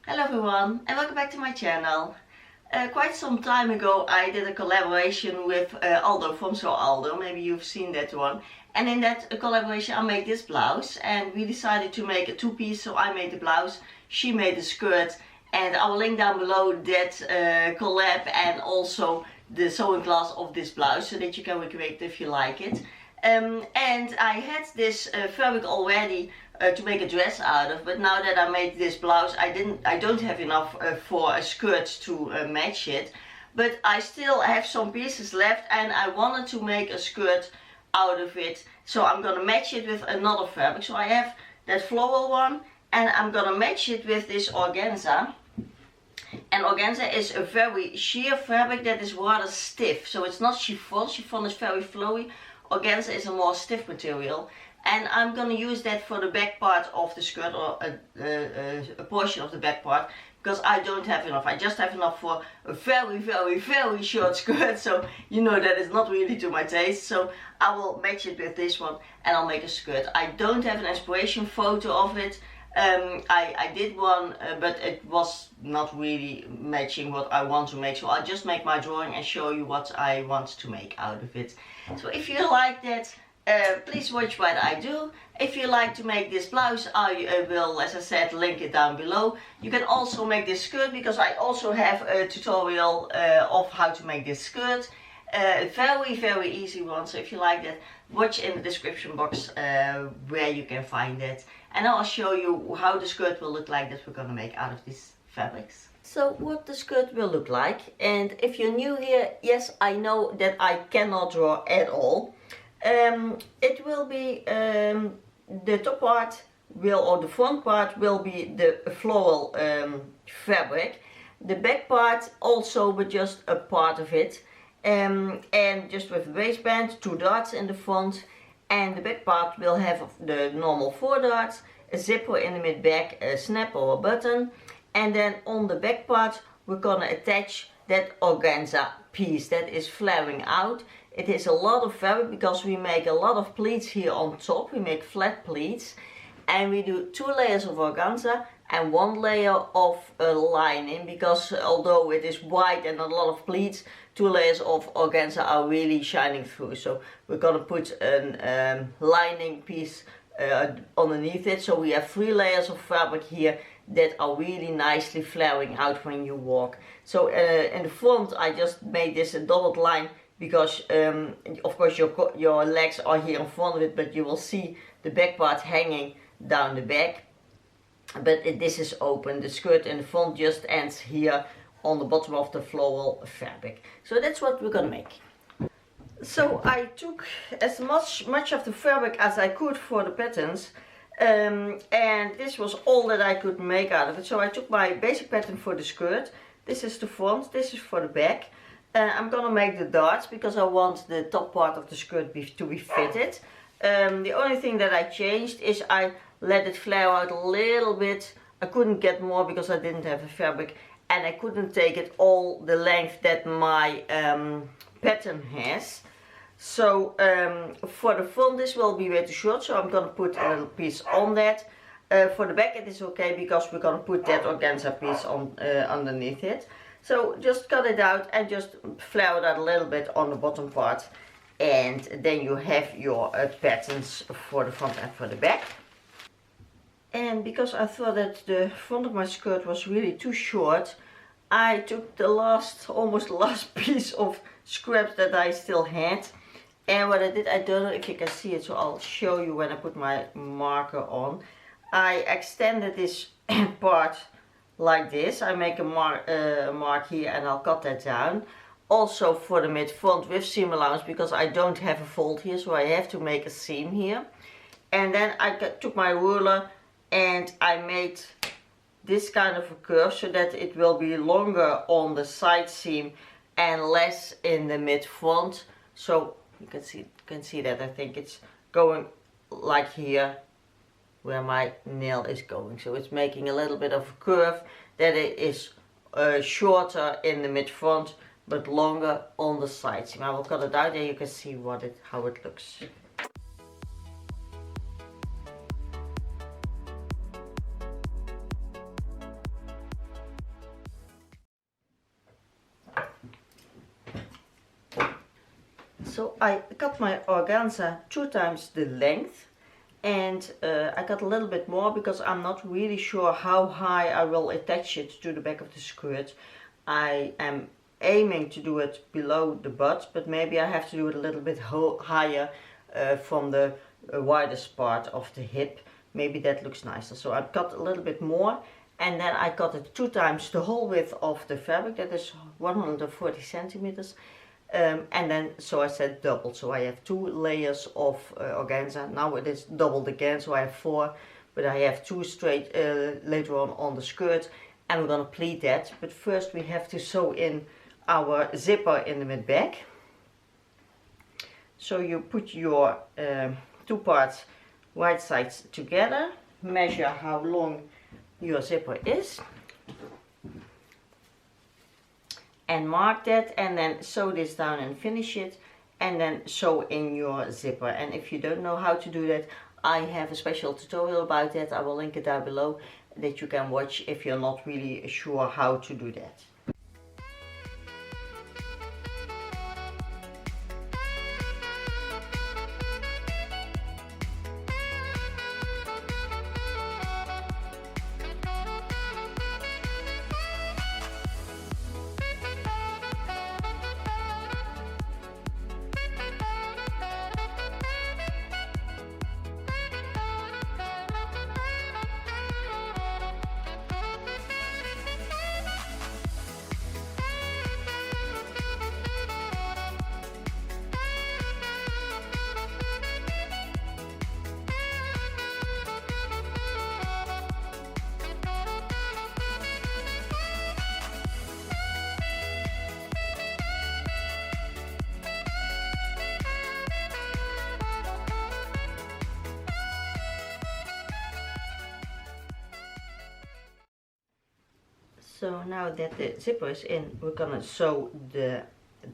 Hello everyone and welcome back to my channel. Quite some time ago I did a collaboration with Aldo from So Aldo, maybe you've seen that one. And in that collaboration I made this blouse and we decided to make a two-piece, so I made the blouse, she made the skirt, and I will link down below that collab and also the sewing class of this blouse so that you can recreate it if you like it. And I had this fabric already to make a dress out of, but now that I made this blouse I don't have enough for a skirt to match it, but I still have some pieces left and I wanted to make a skirt out of it, so I'm gonna match it with another fabric. So I have that floral one and I'm gonna match it with this organza. And organza is a very sheer fabric that is rather stiff, so it's not chiffon. Chiffon is very flowy. Organza is a more stiff material, and I'm going to use that for the back part of the skirt, or a portion of the back part, because I don't have enough. I just have enough for a very short skirt, so you know that is not really to my taste. So I will match it with this one and I'll make a skirt. I don't have an inspiration photo of it. I did one, but it was not really matching what I want to make, so I'll just make my drawing and show you what I want to make out of it. So if you like that, please watch what I do. If you like to make this blouse, I will, as I said, link it down below. You can also make this skirt, because I also have a tutorial of how to make this skirt. Very easy one, so if you like that, watch in the description box where you can find it, and I'll show you how the skirt will look like that we're gonna make out of these fabrics. So what the skirt will look like, and if you're new here, yes, I know that I cannot draw at all. It will be the top part will, or the front part will be the floral fabric, the back part also, but just a part of it. And just with the waistband, 2 darts in the front, and the back part will have the normal 4 darts, a zipper in the mid back, a snap or a button, and then on the back part we're gonna attach that organza piece that is flaring out. It is a lot of fabric because we make a lot of pleats here on top. We make flat pleats, and we do 2 layers of organza and 1 layer of lining, because although it is white and a lot of pleats, 2 layers of organza are really shining through. So we're gonna put a lining piece underneath it, so we have 3 layers of fabric here that are really nicely flaring out when you walk. So in the front I just made this a dotted line because of course your legs are here in front of it, but you will see the back part hanging down the back. But this is open. The skirt in the front just ends here on the bottom of the floral fabric. So that's what we're gonna make. So I took as much of the fabric as I could for the patterns, and this was all that I could make out of it. So I took my basic pattern for the skirt. This is the front, this is for the back. I'm gonna make the darts because I want the top part of the skirt to be fitted. The only thing that I changed is I let it flare out a little bit. I couldn't get more because I didn't have the fabric, and I couldn't take it all the length that my pattern has. So for the front this will be way too short, so I'm gonna put a little piece on that. For the back it is okay because we're gonna put that organza piece on underneath it. So just cut it out and just flare it out a little bit on the bottom part, and then you have your patterns for the front and for the back. And because I thought that the front of my skirt was really too short, I took the almost the last piece of scraps that I still had. And what I did, I don't know if you can see it, so I'll show you when I put my marker on. I extended this part like this. I make a mark here and I'll cut that down. Also for the mid front with seam allowance, because I don't have a fold here, so I have to make a seam here. And then I took my ruler and I made this kind of a curve so that it will be longer on the side seam and less in the mid front. So you can see that I think it's going like here where my nail is going. So it's making a little bit of a curve that it is shorter in the mid front but longer on the side seam. I will cut it out and you can see how it looks. So I cut my organza 2 times the length, and I cut a little bit more because I'm not really sure how high I will attach it to the back of the skirt. I am aiming to do it below the butt, but maybe I have to do it a little bit higher from the widest part of the hip. Maybe that looks nicer. So I cut a little bit more, and then I cut it 2 times the whole width of the fabric, that is 140 centimeters. And then, so I said double, so I have 2 layers of organza. Now it is doubled again, so I have 4, but I have 2 straight later on the skirt, and we're gonna pleat that. But first we have to sew in our zipper in the mid back. So you put your 2 parts right sides together, measure how long your zipper is, and mark that, and then sew this down and finish it, and then sew in your zipper. And if you don't know how to do that, I have a special tutorial about that. I will link it down below that you can watch if you're not really sure how to do that. So now that the zipper is in, we're gonna sew the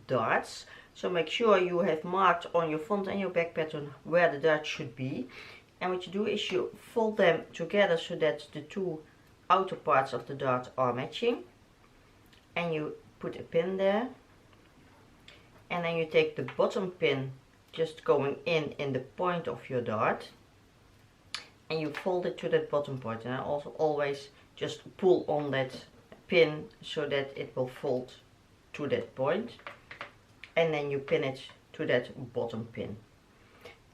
darts. So make sure you have marked on your front and your back pattern where the darts should be. And what you do is you fold them together so that the 2 outer parts of the dart are matching. And you put a pin there. And then you take the bottom pin just going in the point of your dart. And you fold it to that bottom point. And I also always just pull on that pin so that it will fold to that point, and then you pin it to that bottom pin.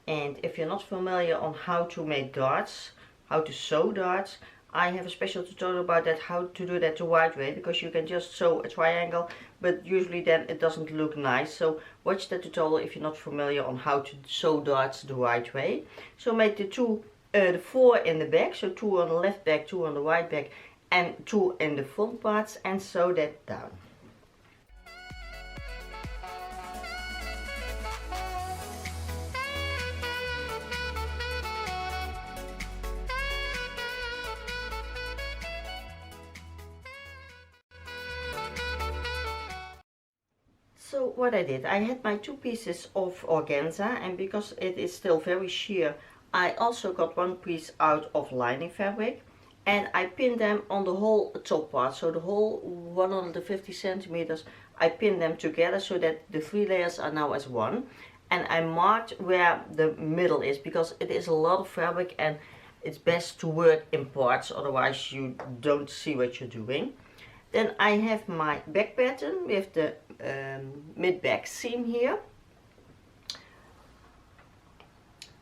And if you're not familiar on how to make darts, how to sew darts, I have a special tutorial about that, how to do that the right way, because you can just sew a triangle, but usually then it doesn't look nice. So watch that tutorial if you're not familiar on how to sew darts the right way. So make the 4 in the back, so 2 on the left back, 2 on the right back, and 2 in the front parts, and sew that down. So what I did, I had my 2 pieces of organza, and because it is still very sheer, I also got 1 piece out of lining fabric. And I pinned them on the whole top part, so the whole 150 centimeters, I pinned them together so that the 3 layers are now as one. And I marked where the middle is, because it is a lot of fabric and it's best to work in parts, otherwise you don't see what you're doing. Then I have my back pattern with the mid-back seam here.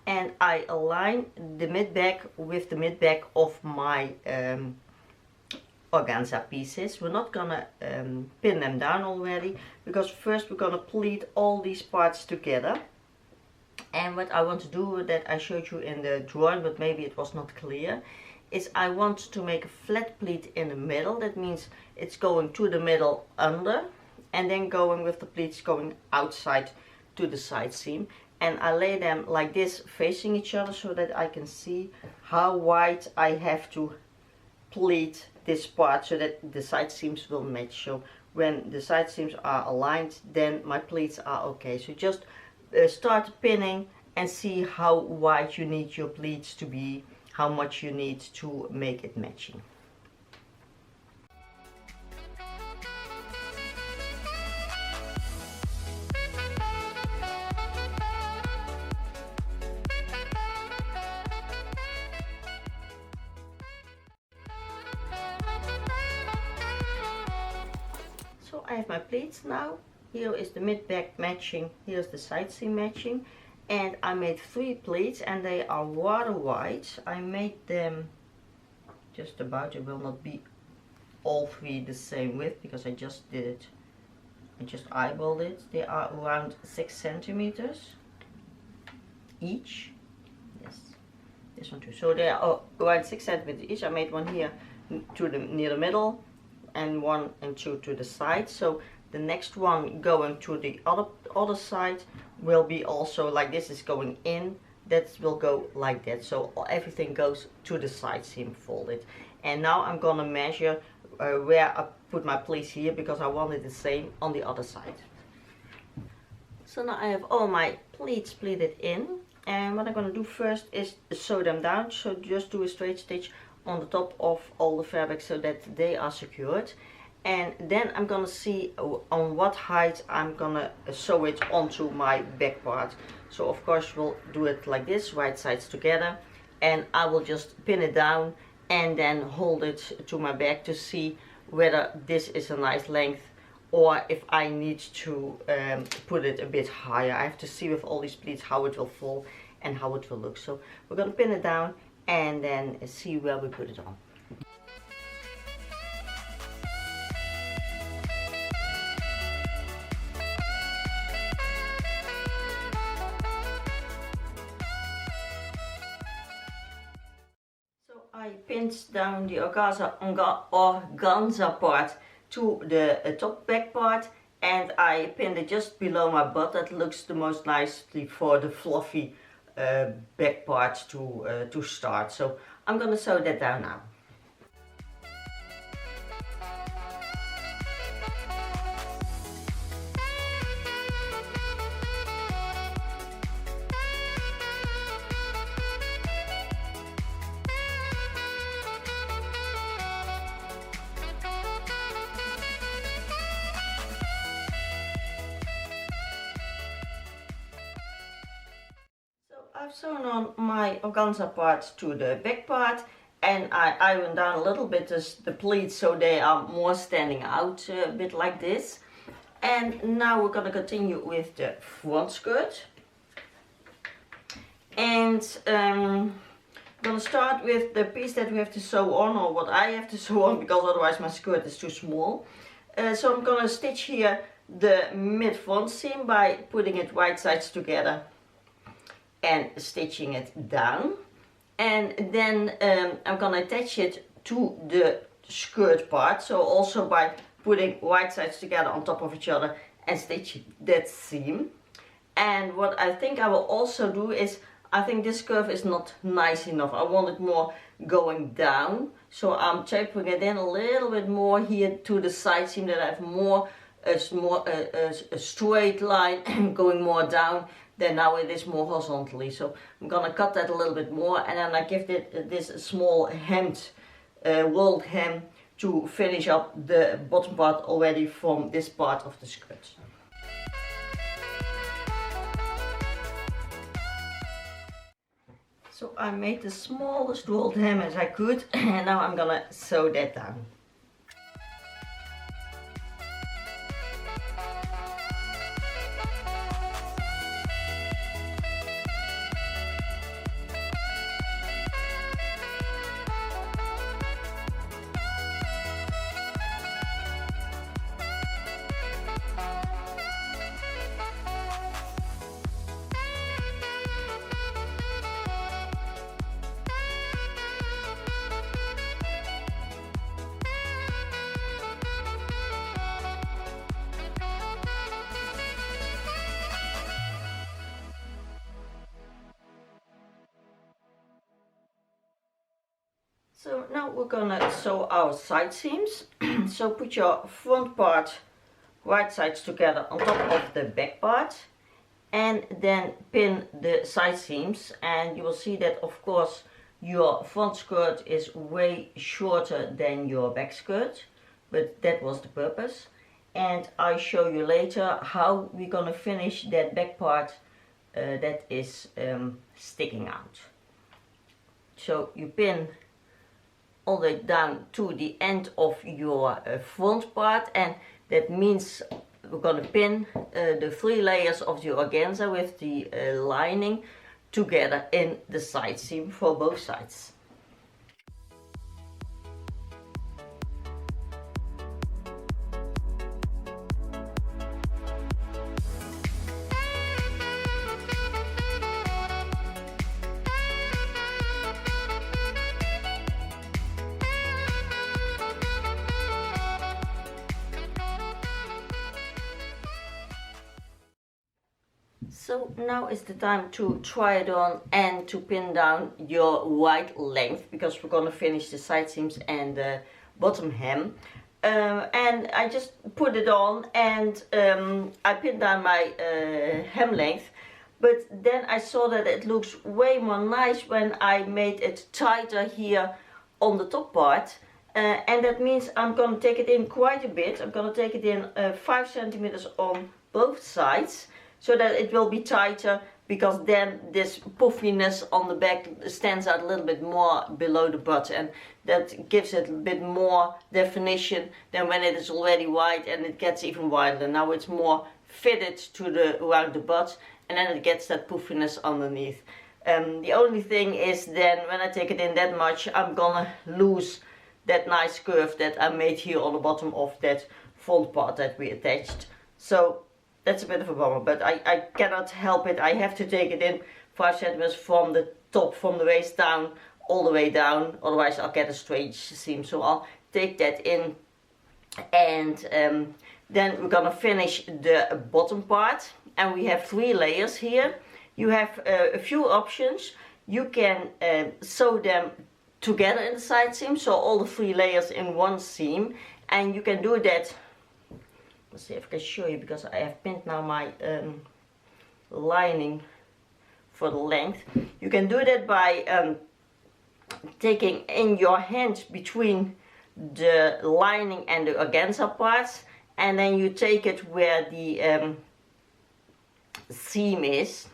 And I align the mid-back with the mid-back of my organza pieces. We're not gonna pin them down already, because first we're gonna pleat all these parts together. And what I want to do, that I showed you in the drawing, but maybe it was not clear, is I want to make a flat pleat in the middle. That means it's going to the middle under, and then going with the pleats going outside to the side seam. And I lay them like this facing each other so that I can see how wide I have to pleat this part so that the side seams will match. So when the side seams are aligned, then my pleats are okay. So just start pinning and see how wide you need your pleats to be, how much you need to make it matching. I have my pleats now. Here is the mid-back matching, here's the side seam matching. And I made 3 pleats and they are water white. I made them just about, it will not be all 3 the same width because I just did it. I just eyeballed it. They are around 6 centimeters each. Yes, this one too. So they are around 6 centimeters each. I made one here to the near the middle and 1 and 2 to the side. So the next one going to the other side will be also like this, is going in, that will go like that. So everything goes to the side seam folded. And now I'm gonna measure where I put my pleats here because I want it the same on the other side. So now I have all my pleats pleated in, and what I'm gonna do first is sew them down. So just do a straight stitch on the top of all the fabric so that they are secured. And then I'm gonna see on what height I'm gonna sew it onto my back part. So of course we'll do it like this, right sides together, and I will just pin it down and then hold it to my back to see whether this is a nice length or if I need to put it a bit higher. I have to see with all these pleats how it will fall and how it will look. So we're gonna pin it down and then see where we put it on. I pinned down the organza part to the top back part, and I pinned it just below my butt. That looks the most nicely for the fluffy back part to start. So I'm gonna sew that down now. I've sewn on my organza part to the back part, and I ironed down a little bit the pleats so they are more standing out, a bit like this. And now we're gonna continue with the front skirt. And I'm gonna start with the piece that we have to sew on, or what I have to sew on, because otherwise my skirt is too small. So I'm gonna stitch here the mid front seam by putting it right sides together and stitching it down, and then I'm gonna attach it to the skirt part, so also by putting right sides together on top of each other and stitching that seam. And what I think I will also do is, I think this curve is not nice enough. I want it more going down, so I'm tapering it in a little bit more here to the side seam, that I have more a straight line going more down. Then now it is more horizontally, so I'm gonna cut that a little bit more, and then I give it this small hemmed, rolled hem to finish up the bottom part already from this part of the skirt. So I made the smallest rolled hem as I could, and now I'm gonna sew that down. So now we're gonna sew our side seams. So put your front part right sides together on top of the back part, and then pin the side seams, and you will see that of course your front skirt is way shorter than your back skirt, but that was the purpose. And I'll show you later how we're gonna finish that back part that is sticking out. So you pin all the way down to the end of your front part, and That means we're going to pin the 3 layers of the organza with the lining together in the side seam for both sides. So now is the time to try it on and to pin down your white length, because we're going to finish the side seams and the bottom hem. And I just put it on and I pinned down my hem length, but then I saw that it looks way more nice when I made it tighter here on the top part. And that means I'm going to take it in quite a bit. I'm going to take it in 5 centimeters on both sides, so that it will be tighter, because then this puffiness on the back stands out a little bit more below the butt, and that gives it a bit more definition than when it is already wide and it gets even wider. Now it's more fitted to around the butt, and then it gets that puffiness underneath. The only thing is then when I take it in that much, I'm gonna lose that nice curve that I made here on the bottom of that front part that we attached. So that's a bit of a bummer, but I cannot help it. I have to take it in 5 centimeters from the top, from the waist down, all the way down. Otherwise I'll get a strange seam. So I'll take that in, and then we're gonna finish the bottom part. And we have 3 layers here. You have a few options. You can sew them together in the side seam, so all the 3 layers in one seam, and you can do that. Let's see if I can show you, because I have pinned now my lining for the length. You can do that by taking in your hand between the lining and the organza parts, and then you take it where the seam is.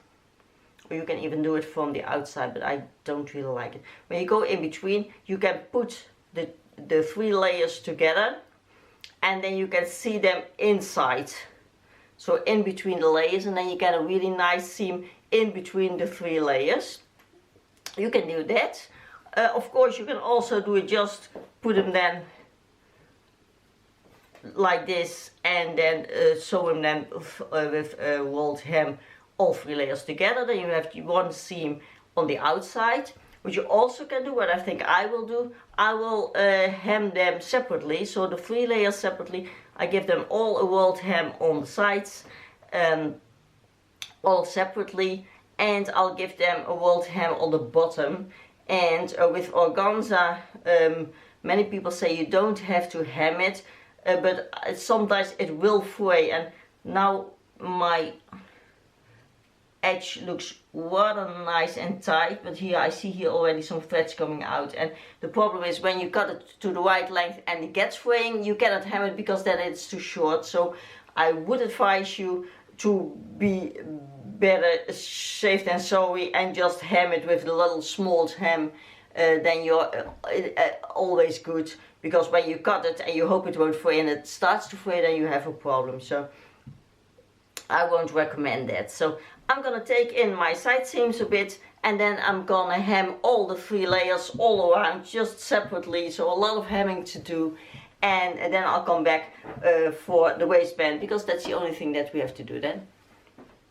Or you can even do it from the outside, but I don't really like it. When you go in between, you can put the 3 layers together, and then you can see them inside, so in between the layers, and then you get a really nice seam in between the 3 layers. You can do that. Of course you can also do it, just put them then like this, and then sew them then with walled hem, all 3 layers together. Then you have one seam on the outside. What you also can do, what I think I will do, I will hem them separately, so the 3 layers separately. I give them all a walled hem on the sides, all separately, and I'll give them a walled hem on the bottom. And with organza, many people say you don't have to hem it, but sometimes it will fray, and now my edge looks rather nice and tight, but here I see here already some threads coming out, and the problem is when you cut it to the right length and it gets fraying, you cannot hem it, because then it's too short. So I would advise you to be better safe than sorry and just hem it with the little small hem. Then you're always good, because when you cut it and you hope it won't fray and it starts to fray, then you have a problem. So I won't recommend that. So I'm gonna take in my side seams a bit, and then I'm gonna hem all the 3 layers all around, just separately, so a lot of hemming to do. And then I'll come back for the waistband, because that's the only thing that we have to do then.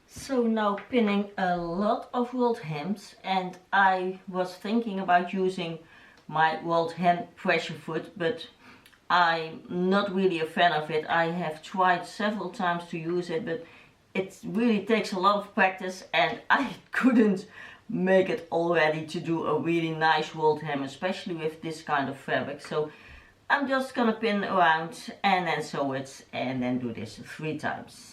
So now pinning a lot of walled hems, and I was thinking about using my walled hem pressure foot, but I'm not really a fan of it. I have tried several times to use it, but it really takes a lot of practice, and I couldn't make it already to do a really nice walled hem, especially with this kind of fabric. So I'm just gonna pin around and then sew it, and then do this 3 times.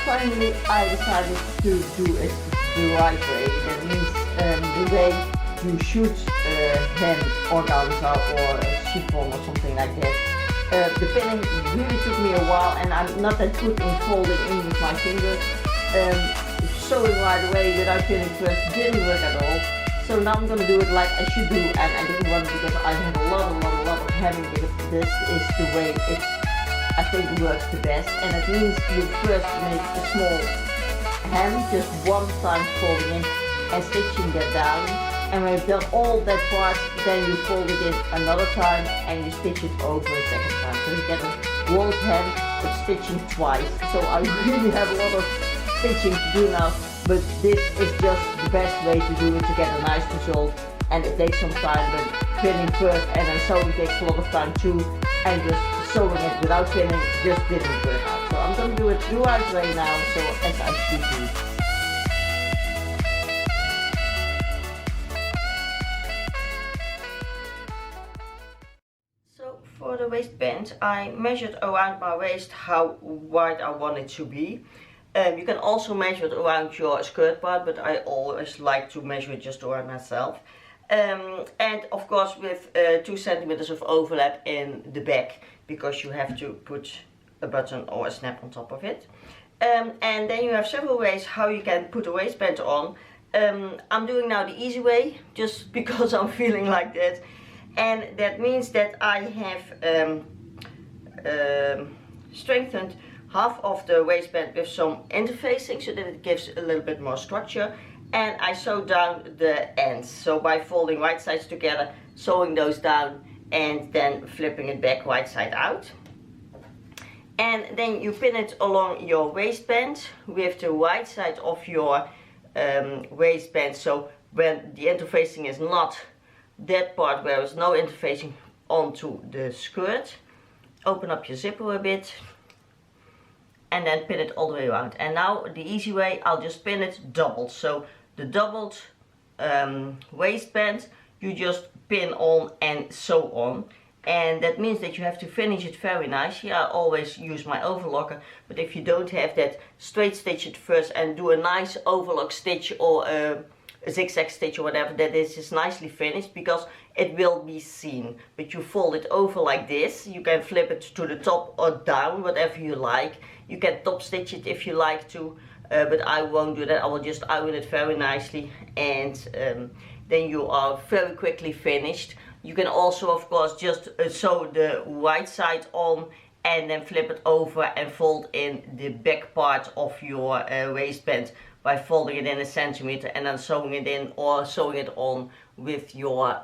Finally, I decided to do it the right way. That means the way you should hem organza or chiffon or something like that. The pinning really took me a while, and I'm not that good in folding in with my fingers. Sewing right away without pinning first didn't work at all. So now I'm gonna do it like I should do, and I didn't want it because I have a lot of hemming, because this is the way I think it works the best. And it means you first make a small hem, just one time folding in and stitching that down. And when you've done all that part, then you fold it in another time and you stitch it over a second time. So you get a walled hem but stitching twice. So I really have a lot of stitching to do now, but this is just the best way to do it to get a nice result. And it takes some time, but pinning first and then sewing takes a lot of time too. And just sewing it without pinning just didn't work out. So I'm going to do it the right way now, so as I should do. For the waistband, I measured around my waist how wide I want it to be. You can also measure it around your skirt part, but I always like to measure it just around myself. And of course with 2 centimeters of overlap in the back, because you have to put a button or a snap on top of it. And then you have several ways how you can put a waistband on. I'm doing now the easy way, just because I'm feeling like that. And that means that I have strengthened half of the waistband with some interfacing so that it gives a little bit more structure. And I sew down the ends, so by folding right sides together, sewing those down and then flipping it back right side out. And then you pin it along your waistband with the right side of your waistband, so when the interfacing is not that part where there's no interfacing onto the skirt. Open up your zipper a bit and then pin it all the way around. And now the easy way, I'll just pin it doubled. So the doubled waistband you just pin on and sew on, and that means that you have to finish it very nicely. I always use my overlocker, but if you don't have that, straight stitch it first and do a nice overlock stitch or a zigzag stitch or whatever, that this is nicely finished, because it will be seen. But you fold it over like this. You can flip it to the top or down, whatever you like. You can top stitch it if you like to, but I won't do that. I will just iron it very nicely, and then you are very quickly finished. You can also of course just sew the right side on and then flip it over and fold in the back part of your waistband by folding it in a centimeter and then sewing it in, or sewing it on with your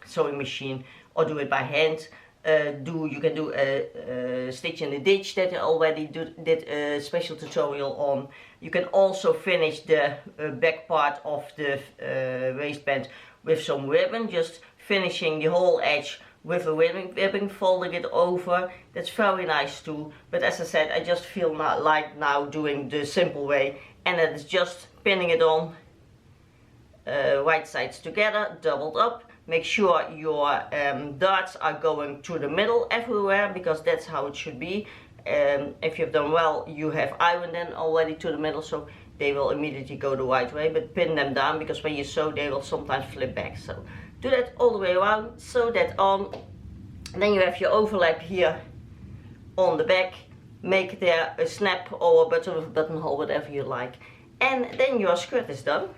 sewing machine, or do it by hand. You can do a stitch in the ditch that I already did a special tutorial on. You can also finish the back part of the waistband with some ribbon, just finishing the whole edge with a ribbon, folding it over. That's very nice too, but as I said, I just feel like now doing the simple way, and that is just pinning it on right sides together, doubled up. Make sure your darts are going to the middle everywhere, because that's how it should be. If you've done well, you have ironed them already to the middle, so they will immediately go the right way, but pin them down, because when you sew they will sometimes flip back. So do that all the way around, sew that on, and then you have your overlap here on the back. Make there a snap or a button with a buttonhole, whatever you like, and then your skirt is done.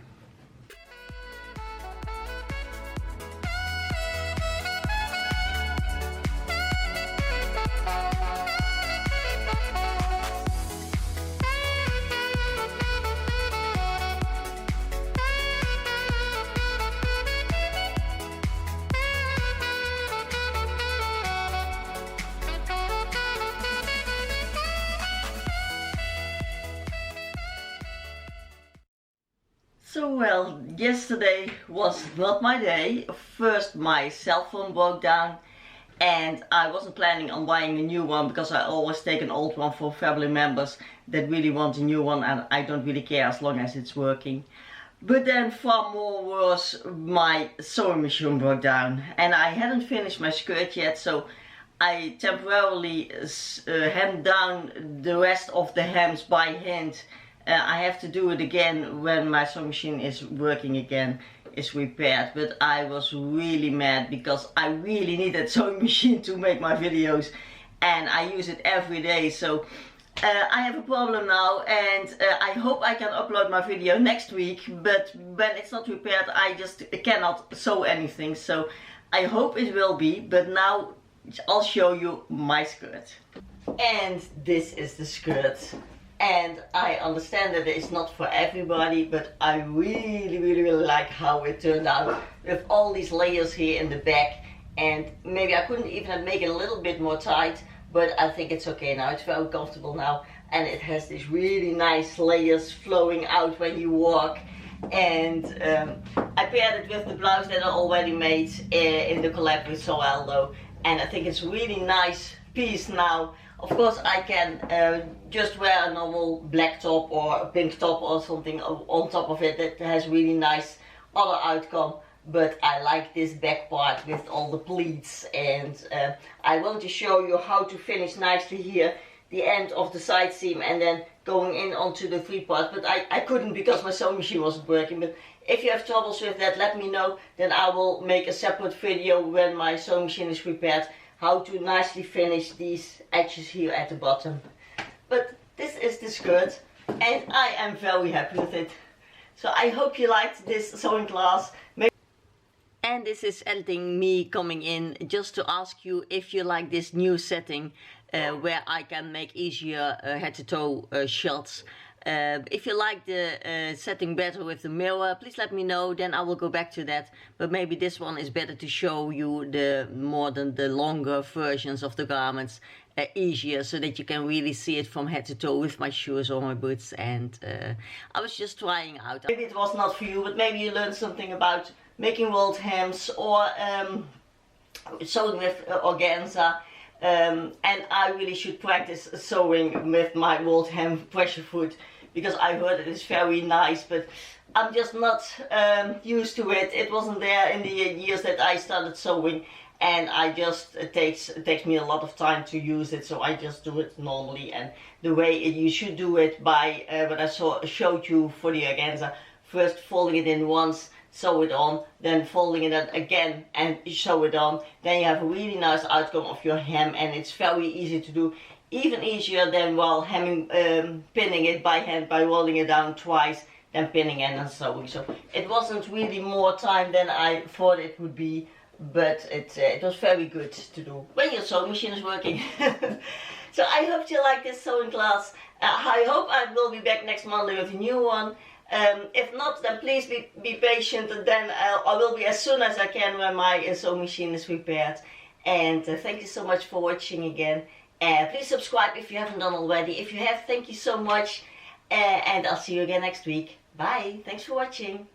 So well, yesterday was not my day. First my cell phone broke down, and I wasn't planning on buying a new one, because I always take an old one for family members that really want a new one, and I don't really care as long as it's working. But then far more worse, my sewing machine broke down, and I hadn't finished my skirt yet, so I temporarily hemmed down the rest of the hems by hand. I have to do it again when my sewing machine is working again. is repaired, but I was really mad because I really need that sewing machine to make my videos and I use it every day. So I have a problem now, and I hope I can upload my video next week, but when it's not repaired I just cannot sew anything. So I hope it will be, but now I'll show you my skirt. And this is the skirt. And I understand that it's not for everybody, but I really like how it turned out with all these layers here in the back. And maybe I couldn't even make it a little bit more tight, but I think it's okay now. It's very comfortable now, and it has these really nice layers flowing out when you walk. And I paired it with the blouse that I already made in the collab with Aldo, and I think it's a really nice piece now. Of course I can just wear a normal black top or a pink top or something on top of it that has really nice other outcome, but I like this back part with all the pleats. And I want to show you how to finish nicely here the end of the side seam and then going in onto the free part, but I couldn't because my sewing machine wasn't working. But if you have troubles with that, let me know, then I will make a separate video when my sewing machine is repaired, how to nicely finish these edges here at the bottom. But this is the skirt and I am very happy with it. So I hope you liked this sewing class. And this is editing me coming in just to ask you if you like this new setting where I can make easier head to toe shots. If you like the setting better with the mirror, please let me know, then I will go back to that. But maybe this one is better to show you the longer versions of the garments easier, so that you can really see it from head to toe with my shoes or my boots. And I was just trying out. Maybe it was not for you, but maybe you learned something about making rolled hems or sewing with organza. And I really should practice sewing with my rolled hem pressure foot, because I heard it is very nice, but I'm just not used to it. It wasn't there in the years that I started sewing, and I just it takes me a lot of time to use it, so I just do it normally. And the way you should do it by what I showed you for the organza, first folding it in once, sew it on, then folding it again and sew it on. Then you have a really nice outcome of your hem, and it's very easy to do, even easier than while hemming, pinning it by hand by rolling it down twice, then pinning and then sewing. So it wasn't really more time than I thought it would be, but it was very good to do when your sewing machine is working. So I hope you like this sewing class. I hope I will be back next Monday with a new one. If not, then please be patient, and then I will be as soon as I can when my sewing machine is repaired. And thank you so much for watching again. Please subscribe if you haven't done already. If you have, thank you so much. And I'll see you again next week. Bye. Thanks for watching.